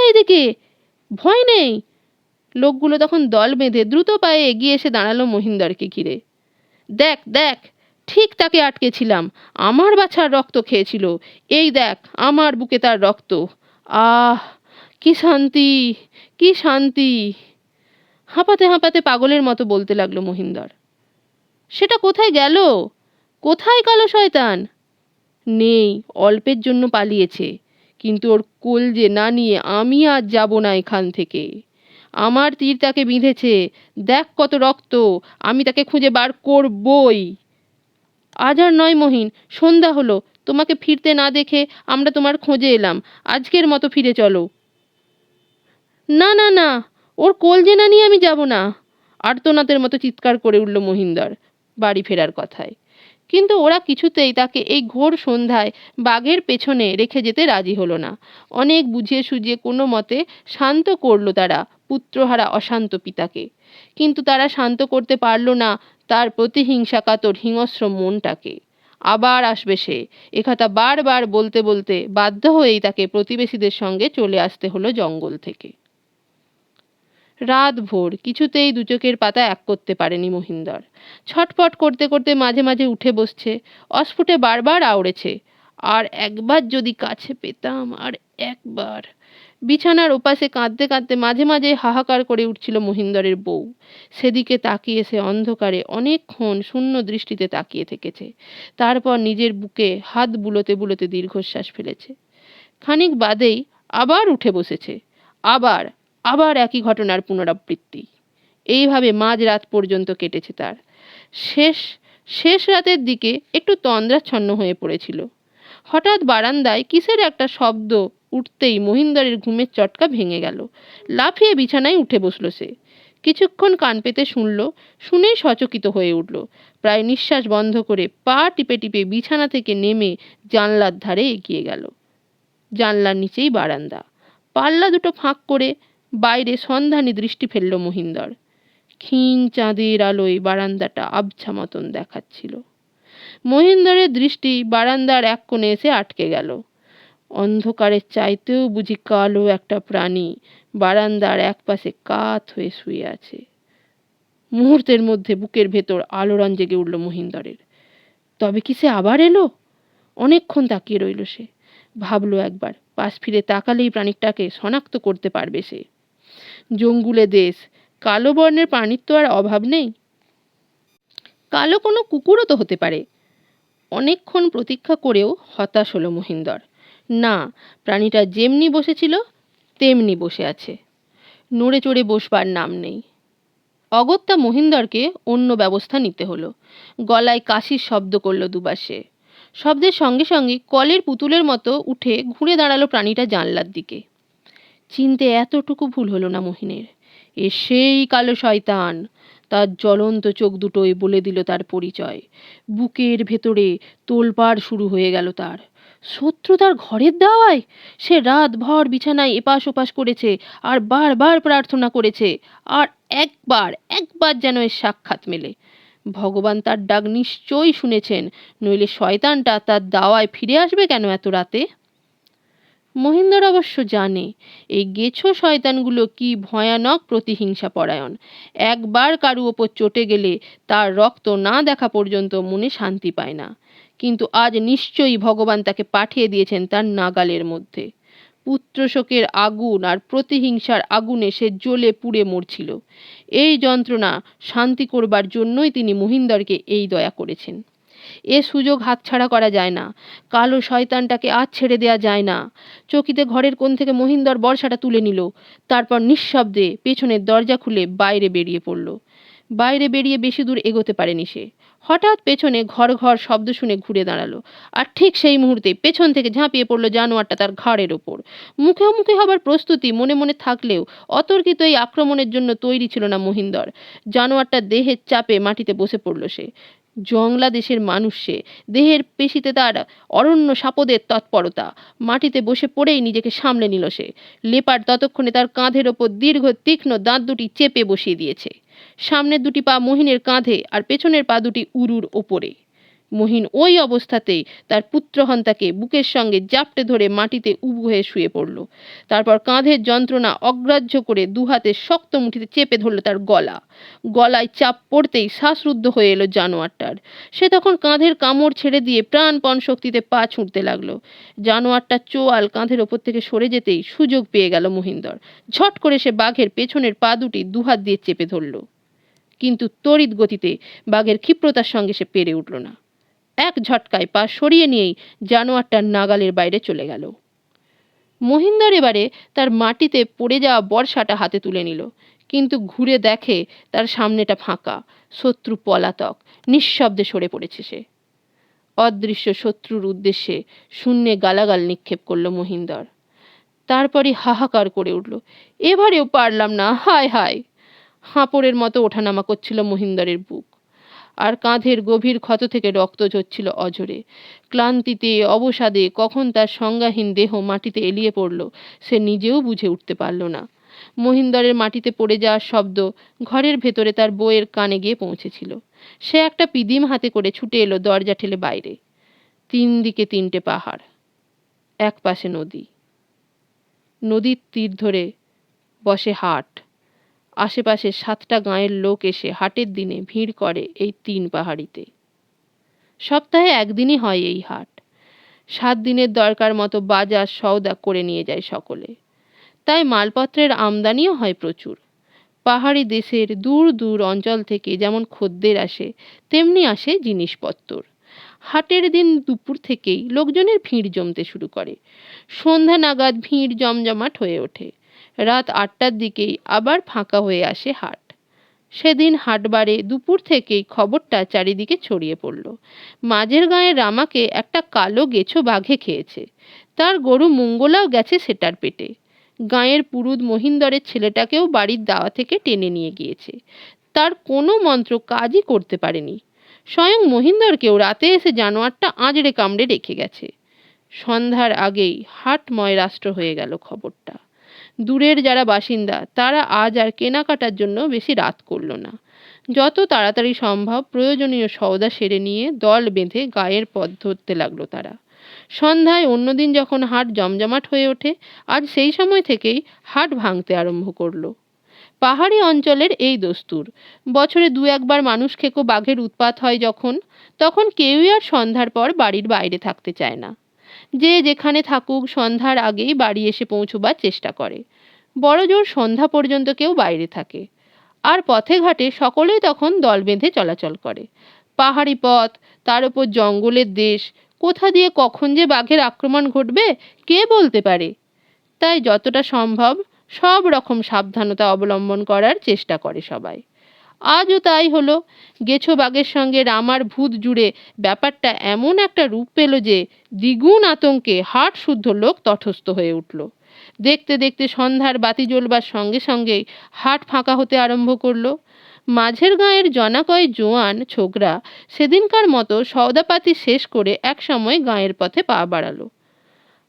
এদিকে, ভয় নেই। লোকগুলো তখন দল বেঁধে দ্রুত পায়ে এগিয়ে এসে দাঁড়ালো মহিনদরকে ঘিরে। দেখ দেখ, ঠিক তাকে আটকেছিলাম, আমার বাছার রক্ত খেয়েছিল, এই দেখ আমার বুকে তার রক্ত, আহ কি শান্তি, কি শান্তি। হাঁপাতে হাঁপাতে পাগলের মতো বলতে লাগলো মহিনদর। সেটা কোথায় গেল? কোথায় কালো শয়তান? নেই, অল্পের জন্য পালিয়েছে, কিন্তু ওর কলজে না নিয়ে আমি আজ যাব না এখান থেকে। আমার তীর তাকে বিঁধেছে, দেখ কত রক্ত, আমি তাকে খুঁজে বার করবই। আজ আর নয় মহিন, সন্ধ্যা হলো, তোমাকে ফিরতে না দেখে আমরা তোমার খোঁজে এলাম, আজকের মতো ফিরে চলো। না না না, ওর কলজে না নিয়ে আমি যাব না, আর্তনাদের মতো চিৎকার করে উঠল মহিনদর বাড়ি ফেরার কথায়। কিন্তু ওরা কিছুতেই তাকে এই ঘোর সন্ধ্যায় বাঘের পেছনে রেখে যেতে রাজি হলো না। অনেক বুঝিয়ে সুঝিয়ে কোনো মতে শান্ত করলো তারা পুত্রহারা অশান্ত পিতাকে, কিন্তু তারা শান্ত করতে পারল না তার প্রতিহিংসা কাতর হিংস্র মনটাকে। আবার আসবে সে, একথা বারবার বলতে বলতে বাধ্য হয়েই তাকে প্রতিবেশীদের সঙ্গে চলে আসতে হলো জঙ্গল থেকে। রাত ভোর, কিছুতেই দু চোখের পাতা এক করতে পারেনি মহিনদর। ছটফট করতে করতে মাঝে মাঝে উঠে বসছে, অস্ফুটে বারবার আওড়েছে, আর একবার যদি কাছে পেতাম, আর একবার। বিছানার ওপাশে কাঁদতে কাঁদতে মাঝে মাঝে হাহাকার করে উঠছিল মহিনদরের বউ। সেদিকে তাকিয়ে সে অন্ধকারে অনেকক্ষণ শূন্য দৃষ্টিতে তাকিয়ে থেকেছে, তারপর নিজের বুকে হাত বুলোতে বুলোতে দীর্ঘশ্বাস ফেলেছে। খানিক বাদেই আবার উঠে বসেছে। আবার আবার একই ঘটনার পুনরাবৃত্তি। এইভাবে মাঝরাত পর্যন্ত কেটেছে তার। শেষ শেষ রাতের দিকে একটু তন্দ্রাচ্ছন্ন হয়ে পড়েছিল। হঠাৎ বারান্দায় কিসের একটা শব্দ উঠতেই মহিনদরের ঘুমের চটকা ভেঙে গেল। লাফিয়ে বিছানায় উঠে বসল সে। কিছুক্ষণ কান পেতে শুনল, শুনেই সচকিত হয়ে উঠল। প্রায় নিঃশ্বাস বন্ধ করে পা টিপে টিপে বিছানা থেকে নেমে জানলার ধারে এগিয়ে গেল। জানলার নিচেই বারান্দা, পাল্লা দুটো ফাঁক করে বাইরে সন্ধানী দৃষ্টি ফেলল মহিনদর। ক্ষীণ চাঁদের আলোয় বারান্দাটা আবছা মতন দেখাচ্ছিল। মহিনদরের দৃষ্টি বারান্দার এক কোণে এসে আটকে গেল। অন্ধকারের চাইতেও বুঝি কালো একটা প্রাণী বারান্দার এক পাশে কাত হয়ে শুয়ে আছে। মুহূর্তের মধ্যে বুকের ভেতর আলোড়ন জেগে উঠল মহিনদরের। তবে কি সে আবার এলো? অনেকক্ষণ তাকিয়ে রইল সে। ভাবলো একবার পাশ ফিরে তাকালেই প্রাণীটাকে শনাক্ত করতে পারবে সে। জঙ্গুলে দেশ, কালো বর্ণের প্রাণীর তো আর অভাব নেই। কালো কোনো কুকুরও তো হতে পারে। অনেকক্ষণ প্রতীক্ষা করেও হতাশ হলো মহিনদর। না, প্রাণীটা যেমনি বসেছিল তেমনি বসে আছে, নড়ে চড়ে বসবার নাম নেই। অগত্যা মহিনদরকে অন্য ব্যবস্থা নিতে হলো। গলায় কাশির শব্দ করলো দুবার সে। শব্দের সঙ্গে সঙ্গে কলের পুতুলের মতো উঠে ঘুরে দাঁড়ালো প্রাণীটা জানলার দিকে। চিনতে এতটুকু ভুল হলো না মহিনের। এ সেই কালো শয়তান। তার জ্বলন্ত চোখ দুটোই বলে দিল তার পরিচয়। বুকের ভেতরে তোলপাড় শুরু হয়ে গেল তার। শত্রু তার ঘরের দাওয়ায়? সে রাতভর বিছানায় এপাশ ওপাশ করেছে আর বারবার প্রার্থনা করেছে, আর একবার একবার যেন এর সাক্ষাৎ মেলে। ভগবান তার ডাক নিশ্চয়ই শুনেছেন, নইলে শয়তানটা তার দাওয়ায় ফিরে আসবে কেন এত রাতে? মহিন্দর অবশ্য জানে এই গেছো শয়তানগুলো কি ভয়ানক প্রতিহিংসা পরায়ণ। একবার কারু ওপর চটে গেলে তার রক্ত না দেখা পর্যন্ত মনে শান্তি পায় না। কিন্তু আজ নিশ্চয়ই ভগবান তাকে পাঠিয়ে দিয়েছেন তার নাগালের মধ্যে। পুত্রশোকের আগুন আর প্রতিহিংসার আগুনে সে জ্বলে পুড়ে মরছিল। এই যন্ত্রণা শান্তি করবার জন্যই তিনি মহিন্দরকে এই দয়া করেছেন। এ সুযোগ হাতছাড়া করা যায় না। কালো শয়তানটাকে আজ ছেড়ে দেয়া যায় না। চকিতে ঘরের কোণ থেকে মহিন্দর বর্শাটা তুলে নিল। তারপর নিঃশব্দে পেছনের দরজা খুলে বাইরে বেরিয়ে পড়ল। বাইরে বেরিয়ে বেশি দূর এগোতে পারেনি সে। হঠাৎ পেছনে ঘর ঘর শব্দ শুনে ঘুরে দাঁড়ালো, আর ঠিক সেই মুহূর্তে পেছন থেকে ঝাঁপিয়ে পড়লো জানোয়ারটা তার ঘাড়ের ওপর। মুখোমুখি হবার প্রস্তুতি মনে মনে থাকলেও অতর্কিত এই আক্রমণের জন্য তৈরি ছিল না মহিন্দর। জানোয়ারটার দেহের চাপে মাটিতে বসে পড়ল সে। জংলা দেশের মানুষ সে, দেহের পেশিতে তার অরণ্য সাপদের তৎপরতা। মাটিতে বসে পড়েই নিজেকে সামলে নিল সে। লেপার ততক্ষণে তার কাঁধের ওপর দীর্ঘ তীক্ষ্ণ দাঁত দুটি চেপে বসিয়ে দিয়েছে। সামনের দুটি পা মহিনের কাঁধে আর পেছনের পা দুটি উরুর ওপরে। মহিন ওই অবস্থাতেই তার পুত্রহন্তাকে বুকের সঙ্গে জাপটে ধরে মাটিতে উবু হয়ে শুয়ে পড়ল। তারপর কাঁধের যন্ত্রণা অগ্রাহ্য করে দুহাতে শক্ত মুঠিতে চেপে ধরল তার গলা। গলায় চাপ পড়তেই শ্বাসরুদ্ধ হয়ে এলো জানোয়ারটার। সে তখন কাঁধের কামড় ছেড়ে দিয়ে প্রাণপণ শক্তিতে পা ছুঁড়তে লাগলো। জানোয়ারটার চোয়াল কাঁধের ওপর থেকে সরে যেতেই সুযোগ পেয়ে গেল মহিন্দর। ঝট করে সে বাঘের পেছনের পা দুটি দুহাত দিয়ে চেপে ধরল। কিন্তু তড়িৎ গতিতে বাঘের ক্ষিপ্রতার সঙ্গে সে পেরে উঠল না। এক ঝটকায় পা সরিয়ে নিয়েই জানোয়ারটার নাগালের বাইরে চলে গেল। মহিন্দর এবারে তার মাটিতে পড়ে যাওয়া বর্শাটা হাতে তুলে নিল, কিন্তু ঘুরে দেখে তার সামনেটা ফাঁকা। শত্রু পলাতক, নিঃশব্দে সরে পড়েছে সে। অদৃশ্য শত্রুর উদ্দেশ্যে শূন্যে গালাগাল নিক্ষেপ করল মহিন্দর। তারপরই হাহাকার করে উঠল, এবারেও পারলাম না, হায় হায়। হাঁপড়ের মতো ওঠানামা করছিল মহিন্দরের বুক, আর কাঁধের গভীর ক্ষত থেকে রক্ত ঝরছিল অঝরে। ক্লান্তিতে অবসাদে কখন তার সংজ্ঞাহীন দেহ মাটিতে এলিয়ে পড়ল সে নিজেও বুঝে উঠতে পারল না। মহিন্দরের মাটিতে পড়ে যাওয়ার শব্দ ঘরের ভেতরে তার বউয়ের কানে গিয়ে পৌঁছেছিল। সে একটা পিদিম হাতে করে ছুটে এলো দরজা ঠেলে বাইরে। 3 দিকে 3টে পাহাড়, এক পাশে নদী। নদীর তীর ধরে বসে হাট। আশেপাশে 7টা গাঁয়ের লোক এসে হাটের দিনে ভিড় করে এই 3 পাহাড়িতে। সপ্তাহে একদিনই হয় এই হাট। 7 দিনের দরকার মতো বাজার সওদা করে নিয়ে যায় সকলে। তাই মালপত্রের আমদানিও হয় প্রচুর। পাহাড়ি দেশের দূর দূর অঞ্চল থেকে যেমন খদ্দের আসে, তেমনি আসে জিনিসপত্র। হাটের দিন দুপুর থেকেই লোকজনের ভিড় জমতে শুরু করে। সন্ধ্যা নাগাদ ভিড় জমজমাট হয়ে ওঠে। রাত 8টার দিকেই আবার ফাঁকা হয়ে আসে হাট। সেদিন হাটবারে দুপুর থেকেই খবরটা চারিদিকে ছড়িয়ে পড়ল। মাঝের গাঁয়ের রামাকে একটা কালো গেছো বাঘে খেয়েছে। তার গরু মঙ্গলাও গেছে সেটার পেটে। গাঁয়ের পুরুত মহিন্দরের ছেলেটাকেও বাড়ির দাওয়া থেকে টেনে নিয়ে গিয়েছে। তার কোনো মন্ত্র কাজই করতে পারেনি। স্বয়ং মহিন্দরকেও রাতে এসে জানোয়ারটা আঁচড়ে কামড়ে রেখে গেছে। সন্ধ্যার আগেই হাটময় রাষ্ট্র হয়ে গেল খবরটা। দূরের যারা বাসিন্দা তারা আজ আর কেনাকাটার জন্য বেশি রাত করল না। যত তাড়াতাড়ি সম্ভব প্রয়োজনীয় সওদা সেরে নিয়ে দল বেঁধে গায়ের পথ ধরতে লাগলো তারা। সন্ধ্যায় অন্যদিন যখন হাট জমজমাট হয়ে ওঠে, আজ সেই সময় থেকেই হাট ভাঙতে আরম্ভ করলো। পাহাড়ি অঞ্চলের এই দস্তুর। বছরে 2-1বার মানুষ খেকো বাঘের উৎপাত হয় যখন, তখন কেউই আর সন্ধ্যার পর বাড়ির বাইরে থাকতে চায় না। যে যেখানে থাকুক সন্ধ্যার আগেই বাড়ি এসে পৌঁছবার চেষ্টা করে। বড়জোর সন্ধ্যা পর্যন্ত কেউ বাইরে থাকে। আর পথে ঘাটে সকলেই তখন দল বেঁধে চলাচল করে। পাহাড়ি পথ, তার উপর জঙ্গলের দেশ, কোথা দিয়ে কখন যে বাঘের আক্রমণ ঘটবে কে বলতে পারে। তাই যতটা সম্ভব সব রকম সাবধানতা অবলম্বন করার চেষ্টা করে সবাই। আজও তাই হলো। গেছো বাঘের সঙ্গে রামার ভূত জুড়ে ব্যাপারটা এমন একটা রূপ পেল যে দ্বিগুণ আতঙ্কে হাট শুদ্ধ লোক তটস্থ হয়ে উঠল। দেখতে দেখতে সন্ধ্যার বাতি জ্বলবার সঙ্গে সঙ্গেই হাট ফাঁকা হতে আরম্ভ করলো। মাঝের গাঁয়ের জনাকয় জোয়ান ছোকরা সেদিনকার মতো সওদাপাতি শেষ করে একসময় গাঁয়ের পথে পা বাড়ালো।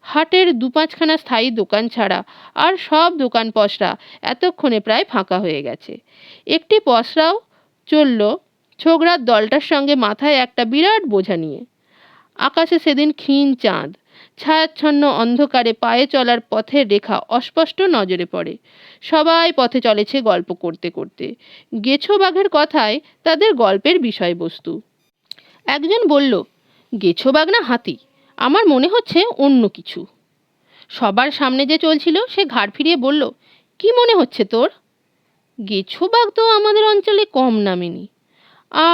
হাটের 2-5খানা স্থায়ী দোকান ছাড়া আর সব দোকান পসরা এতক্ষণে প্রায় ফাঁকা হয়ে গেছে। একটি পসরাও চলল ছোকরার দলটার সঙ্গে মাথায় একটা বিরাট বোঝা নিয়ে। আকাশে সেদিন ক্ষীণ চাঁদ, ছায়াচ্ছন্ন অন্ধকারে পায়ে চলার পথের রেখা অস্পষ্ট নজরে পড়ে। সবাই পথে চলেছে গল্প করতে করতে। গেছো বাঘের কথায় তাদের গল্পের বিষয়বস্তু। একজন বলল, গেছো বাঘ না হাতি, আমার মনে হচ্ছে অন্য কিছু। সবার সামনে যে চলছিল সে ঘাড় ফিরিয়ে বলল, কি মনে হচ্ছে তোর? গেছো বাঘ তো আমাদের অঞ্চলে কম নামেনি,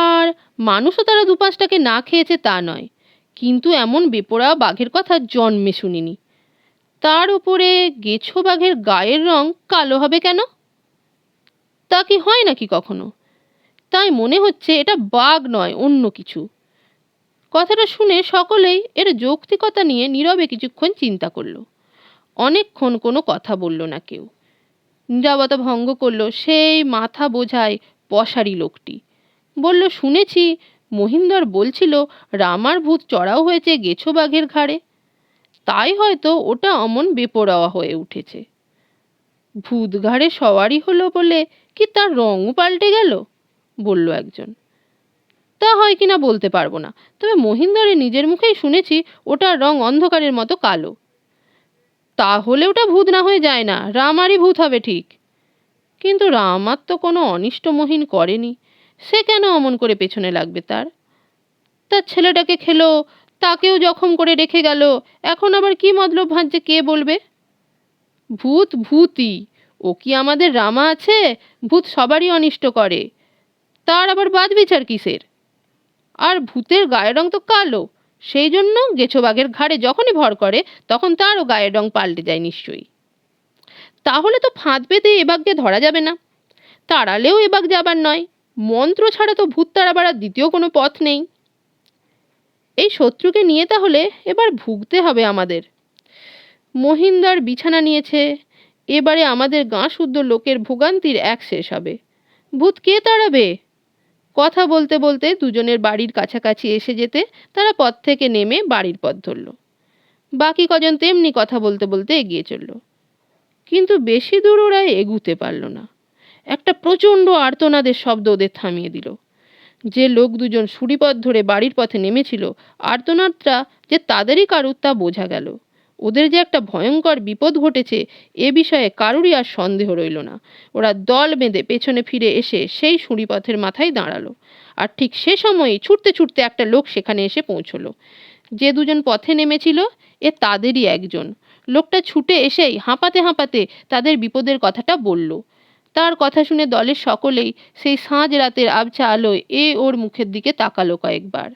আর মানুষও তারা 2-5টাকে না খেয়েছে তা নয়, কিন্তু এমন বেপরোয়া বাঘের কথা জন্মে শুনিনি। তার উপরে গেছো বাঘের গায়ের রং কালো হবে কেন? তা কি হয় নাকি কখনো? তাই মনে হচ্ছে এটা বাঘ নয়, অন্য কিছু। কথাটা শুনে সকলেই এর যৌক্তিকতা নিয়ে নীরবে কিছুক্ষণ চিন্তা করলো। অনেকক্ষণ কোনো কথা বলল না কেউ। নীরবতা ভঙ্গ করলো সেই মাথা বোঝায় পশারি লোকটি। বলল, শুনেছি মহিন্দর বলছিল রামার ভূত চড়াও হয়েছে গেছো বাঘের ঘাড়ে, তাই হয়তো ওটা অমন বেপরোয়া হয়ে উঠেছে। ভূত ঘাড়ে সওয়ারি হলো বলে কি তার রঙও পাল্টে গেল? বলল একজন। তা হয় কিনা বলতে পারবো না, তবে মহিন্দরের নিজের মুখেই শুনেছি ওটার রং অন্ধকারের মতো কালো। তাহলে ওটা ভূত না হয়ে যায় না, রামারই ভূত হবে ঠিক। কিন্তু রামার তো কোনো অনিষ্ট মহিন করেনি, সে কেন অমন করে পেছনে লাগবে তার? তার ছেলেটাকে খেলো, তাকেও জখম করে রেখে গেল, এখন আবার কি মতলব ভাঁজছে কে বলবে? ভূত ভূতই, ও কি আমাদের রামা আছে? ভূত সবারই অনিষ্ট করে, তার আবার বাদ বিচার কিসের? আর ভূতের গায়ের রং তো কালো, সেই জন্য গেছোবাঘের ঘাড়ে যখনই ভর করে তখন তারও গায়ের রং পাল্টে যায় নিশ্চয়ই। তাহলে তো ফাঁদ পেতে এবাগকে ধরা যাবে না, তাড়ালেও এবাগ যাবার নয়, মন্ত্র ছাড়া তো ভূত তাড়াবার আর দ্বিতীয় কোনো পথ নেই। এই শত্রুকে নিয়ে তাহলে এবার ভুগতে হবে আমাদের। মহিন্দার বিছানা নিয়েছে, এবারে আমাদের গাঁ শুদ্ধ লোকের ভোগান্তির এক শেষ হবে। ভূত কে তাড়াবে? কথা বলতে বলতে দুজনের বাড়ির কাছাকাছি এসে যেতে তারা পথ থেকে নেমে বাড়ির পথ ধরল। বাকি কজন তেমনি কথা বলতে বলতে এগিয়ে চলল, কিন্তু বেশি দূর ওরা এগুতে পারল না। একটা প্রচণ্ড আর্তনাদের শব্দ ওদের থামিয়ে দিল। যে লোক দুজন সুড়িপথ ধরে বাড়ির পথে নেমেছিল, আর্তনাদটা যে তাদেরই কারুর তা বোঝা গেল। ওদের যে একটা ভয়ঙ্কর বিপদ ঘটেছে এ বিষয়ে কারুরই আর সন্দেহ রইল না। ওরা দল বেঁধে পেছনে ফিরে এসে সেই সুড়িপথের মাথায় দাঁড়ালো, আর ঠিক সে সময়ই ছুটতে ছুটতে একটা লোক সেখানে এসে পৌঁছলো। যে দুজন পথে নেমেছিল এ তাদেরই একজন। লোকটা ছুটে এসেই হাঁপাতে হাঁপাতে তাদের বিপদের কথাটা বলল। তার কথা শুনে দলের সকলেই সেই সাঁঝ রাতের আবছা আলোয় ওর মুখের দিকে তাকালো কয়েকবার।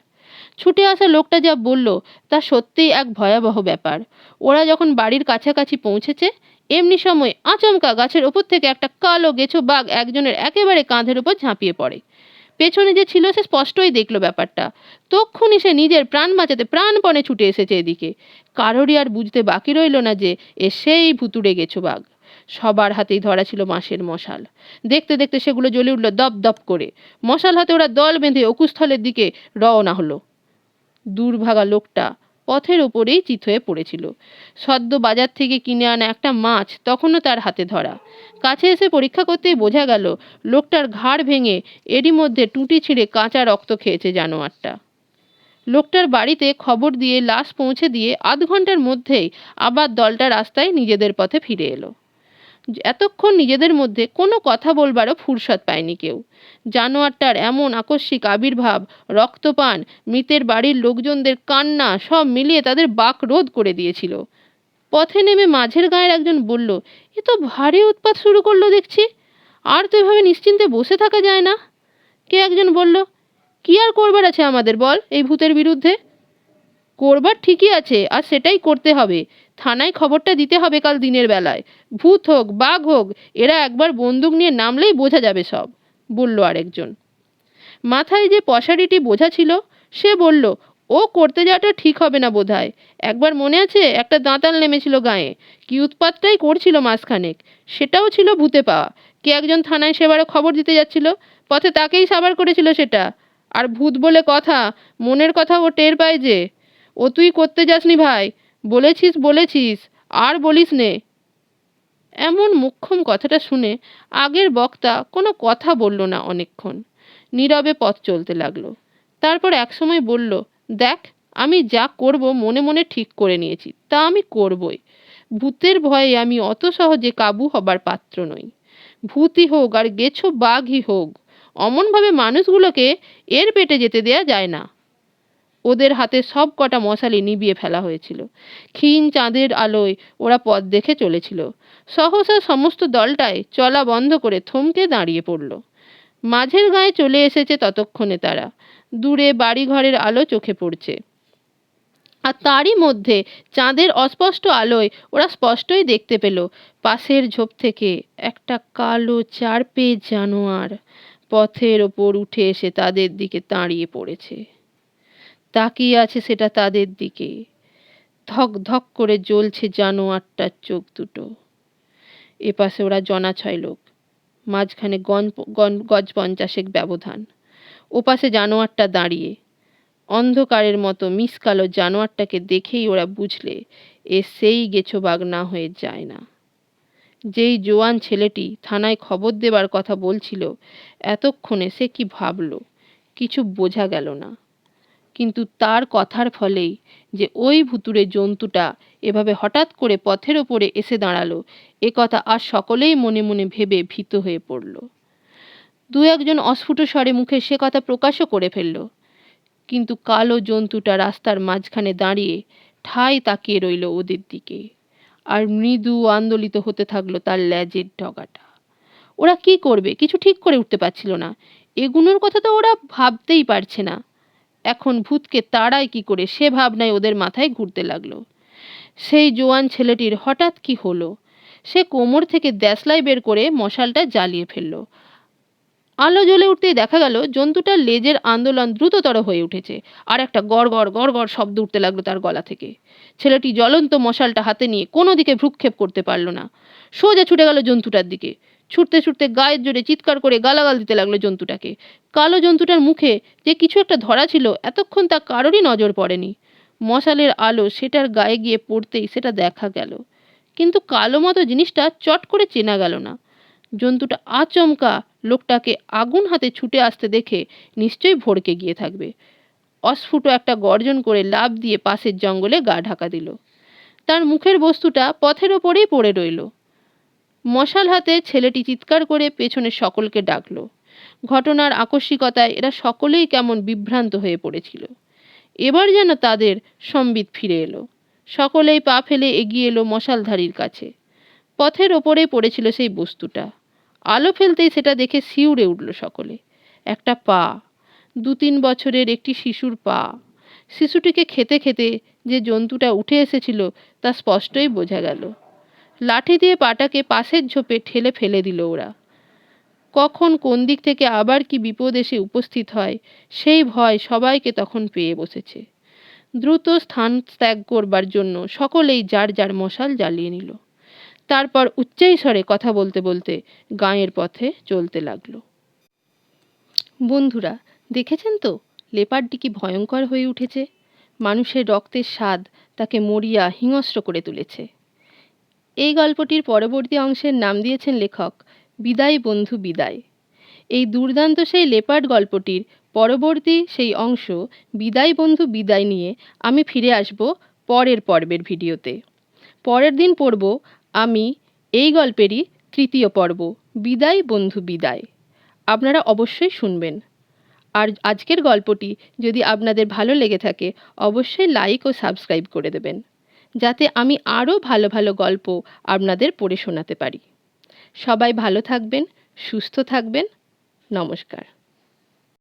ছুটে আসা লোকটা যা বলল তা সত্যিই এক ভয়াবহ ব্যাপার। ওরা যখন বাড়ির কাছাকাছি পৌঁছেছে এমনি সময় আচমকা গাছের ওপর থেকে একটা কালো গেছো বাঘ একজনের একেবারে কাঁধের উপর ঝাঁপিয়ে পড়ে। পেছনে যে ছিল সে স্পষ্টই দেখলো ব্যাপারটা। তক্ষুনি সে নিজের প্রাণ বাঁচাতে প্রাণপণে ছুটে এসেছে এদিকে। কারোরই আর বুঝতে বাকি রইল না যে এ সেই ভুতুড়ে গেছো বাঘ। সবার হাতেই ধরা ছিল বাঁশের মশাল। দেখতে দেখতে সেগুলো জ্বলে উঠল দপ দপ করে। মশাল হাতে ওরা দল বেঁধে অকুস্থলের দিকে রওনা হলো। দুর্ভাগা লোকটা পথের ওপরেই চিত হয়ে পড়েছিল। সদ্য বাজার থেকে কিনে আনা একটা মাছ তখনও তার হাতে ধরা। কাছে এসে পরীক্ষা করতেই বোঝা গেল লোকটার ঘাড় ভেঙে এরই মধ্যে টুটি ছিঁড়ে কাঁচা রক্ত খেয়েছে জানোয়ারটা। লোকটার বাড়িতে খবর দিয়ে লাশ পৌঁছে দিয়ে আধ ঘন্টার মধ্যেই আবার দলটা রাস্তায় নিজেদের পথে ফিরে এলো। এতক্ষণ নিজেদের মধ্যে কোনো কথা বলবারও ফুরসত পায়নি কেউ। জানোয়ারটার এমন আকস্মিক আবির্ভাব, রক্তপান, মৃতের বাড়ির লোকজনদের কান্না সব মিলিয়ে তাদের বাক রোধ করে দিয়েছিল। পথে নেমে মাঝের গাঁয়ের একজন বলল, এ তো ভারী উৎপাত শুরু করলো দেখছি, আর তো এভাবে নিশ্চিন্তে বসে থাকা যায় না। কে একজন বলল, কি আর করবার আছে আমাদের বল এই ভূতের বিরুদ্ধে? করবার ঠিকই আছে, আর সেটাই করতে হবে। থানায় খবরটা দিতে হবে কাল দিনের বেলায়। ভূত হোক বাঘ হোক, এরা একবার বন্দুক নিয়ে নামলেই বোঝা যাবে সব, বলল আরেকজন। মাথায় যে পশারিটি বোঝা ছিল সে বলল, ও করতে যাওয়াটা ঠিক হবে না বোধহয়। একবার মনে আছে একটা দাঁতাল নেমেছিল গায়ে, কি উৎপাতটাই করছিল মাসখানেক, সেটাও ছিল ভূতে পাওয়া। কে একজন থানায় সেবারও খবর দিতে যাচ্ছিল, পথে তাকেই সাবার করেছিল সেটা। আর ভূত বলে কথা, মনের কথা ও টের পায় যে। ও তুই করতে যাসনি ভাই, বলেছিস বলেছিস, আর বলিস নে। এমন মোক্ষম কথাটা শুনে আগের বক্তা কোনো কথা বলল না অনেকক্ষণ। নীরবে পথ চলতে লাগলো। তারপর একসময় বলল, দেখ, আমি যা করব মনে মনে ঠিক করে নিয়েছি, তা আমি করবই। ভূতের ভয়ে আমি অত সহজে কাবু হবার পাত্র নই। ভূতই হোক আর গেছো বাঘই হোক, অমনভাবে মানুষগুলোকে এর পেটে যেতে দেয়া যায় না। ওদের হাতে সব কটা মশালি নিভিয়ে ফেলা হয়েছিল। ক্ষীণ চাঁদের আলোয় ওরা পথ দেখে চলেছিল। সহসা সমস্ত দলটাই চলা বন্ধ করে থমকে দাঁড়িয়ে পড়ল। মাঝের গায়ে চলে এসেছে ততক্ষণে তারা। দূরে বাড়িঘরের আলো চোখে পড়ছে, আর তারই মধ্যে চাঁদের অস্পষ্ট আলোয় ওরা স্পষ্টই দেখতে পেল পাশের ঝোপ থেকে একটা কালো চারপে জানোয়ার পথের ওপর উঠে এসে তাদের দিকে দাঁড়িয়ে পড়েছে। তাকিয়ে আছে সেটা তাদের দিকে। ধক ধক করে জ্বলছে জানোয়ারটার চোখ দুটো। এপাশে ওরা জনা 6 লোক, মাঝখানে গজ 50 ব্যবধান। ওপাশে জানোয়ারটা দাঁড়িয়ে। অন্ধকারের মতো মিসকালো জানোয়ারটাকে দেখেই ওরা বুঝলে এ সেই গেছো বাঘ না হয়ে যায় না। যেই জোয়ান ছেলেটি থানায় খবর দেবার কথা বলছিল এতক্ষণে সে কি ভাবল, কিছু বোঝা গেল না, কিন্তু তার কথার ফলেই যে ওই ভুতুড়ে জন্তুটা এভাবে হঠাৎ করে পথের ওপরে এসে দাঁড়ালো, এ কথা আর সকলেই মনে মনে ভেবে ভীত হয়ে পড়ল। দু একজন অস্ফুট স্বরে মুখে সে কথা প্রকাশও করে ফেলল, কিন্তু কালো জন্তুটা রাস্তার মাঝখানে দাঁড়িয়ে ঠাই তাকিয়ে রইল ওদের দিকে, আর মৃদু আন্দোলিত হতে থাকলো তার লেজের ডগাটা। ওরা কি করবে কিছু ঠিক করে উঠতে পারছিল না। এগুনোর কথা তো ওরা ভাবতেই পারছে না। এখন ভূতকে তাড়ায় কি করে সে ভাবনায় ওদের মাথায় ঘুরতে লাগলো। সেই জোয়ান ছেলেটির হঠাৎ কি হলো, সে কোমর থেকে দেশলাই বের করে মশালটা জ্বালিয়ে ফেললো। আলো জ্বলে উঠতেই দেখা গেল জন্তুটার লেজের আন্দোলন দ্রুততর হয়ে উঠেছে, আর একটা গড় গড় গড় গড় শব্দ উঠতে লাগলো তার গলা থেকে। ছেলেটি জ্বলন্ত মশালটা হাতে নিয়ে কোনো দিকে ভ্রুক্ষেপ করতে পারল না, সোজা ছুটে গেল জন্তুটার দিকে। ছুটতে ছুটতে গায়ের জোরে চিৎকার করে গালাগাল দিতে লাগলো জন্তুটাকে। কালো জন্তুটার মুখে যে কিছু একটা ধরা ছিল এতক্ষণ তা কারোরই নজর পড়েনি। মশালের আলো সেটার গায়ে গিয়ে পড়তেই সেটা দেখা গেল, কিন্তু কালো মতো জিনিসটা চট করে চেনা গেল না। জন্তুটা আচমকা লোকটাকে আগুন হাতে ছুটে আসতে দেখে নিশ্চয়ই ভড়কে গিয়ে থাকবে। অস্ফুট একটা গর্জন করে লাফ দিয়ে পাশের জঙ্গলে গা ঢাকা দিল। তার মুখের বস্তুটা পথের ওপরেই পড়ে রইল। মশাল হাতে ছেলেটি চিৎকার করে পেছনে সকলকে ডাকলো। ঘটনার আকস্মিকতায় এরা সকলেই কেমন বিভ্রান্ত হয়ে পড়েছিল। এবার যেন তাদের সম্বিত ফিরে এলো। সকলেই পা ফেলে এগিয়ে এলো মশালধারীর কাছে। পথের ওপরে পড়েছিল সেই বস্তুটা। আলো ফেলতেই সেটা দেখে শিউরে উঠল সকলে। একটা পা, 2-3 বছরের একটি শিশুর পা। শিশুটিকে খেতে খেতে যে জন্তুটা উঠে এসেছিল তা স্পষ্টই বোঝা গেল। লাঠি দিয়ে পাটাকে পাশের ঝোপে ঠেলে ফেলে দিল ওরা। কখন কোন দিক থেকে আবার কি বিপদ এসে উপস্থিত হয় সেই ভয় সবাইকে তখন পেয়ে বসেছে। দ্রুত স্থান ত্যাগ করবার জন্য সকলেই যার যার মশাল জ্বালিয়ে নিল। তারপর উচ্চৈঃস্বরে কথা বলতে বলতে গাঁয়ের পথে চলতে লাগলো। বন্ধুরা, দেখেছেন তো লেপারটি কি ভয়ঙ্কর হয়ে উঠেছে। মানুষের রক্তের স্বাদ তাকে মরিয়া হিংস্র করে তুলেছে। এই গল্পটির পরবর্তী অংশের নাম দিয়েছেন লেখক বিদায় বন্ধু বিদায়। এই দুর্দান্ত সেই লেপার্ড গল্পটির পরবর্তী সেই অংশ বিদায় বন্ধু বিদায় নিয়ে আমি ফিরে আসব পরের পর্বের ভিডিওতে। পরের দিন পড়ব আমি এই গল্পেরই 3য় পর্ব বিদায় বন্ধু বিদায়। আপনারা অবশ্যই শুনবেন। আর আজকের গল্পটি যদি আপনাদের ভালো লেগে থাকে অবশ্যই লাইক ও সাবস্ক্রাইব করে দেবেন, যাতে আমি আরও ভালো ভালো গল্প আপনাদের পড়ে শোনাতে পারি। সবাই ভালো থাকবেন, সুস্থ থাকবেন। নমস্কার।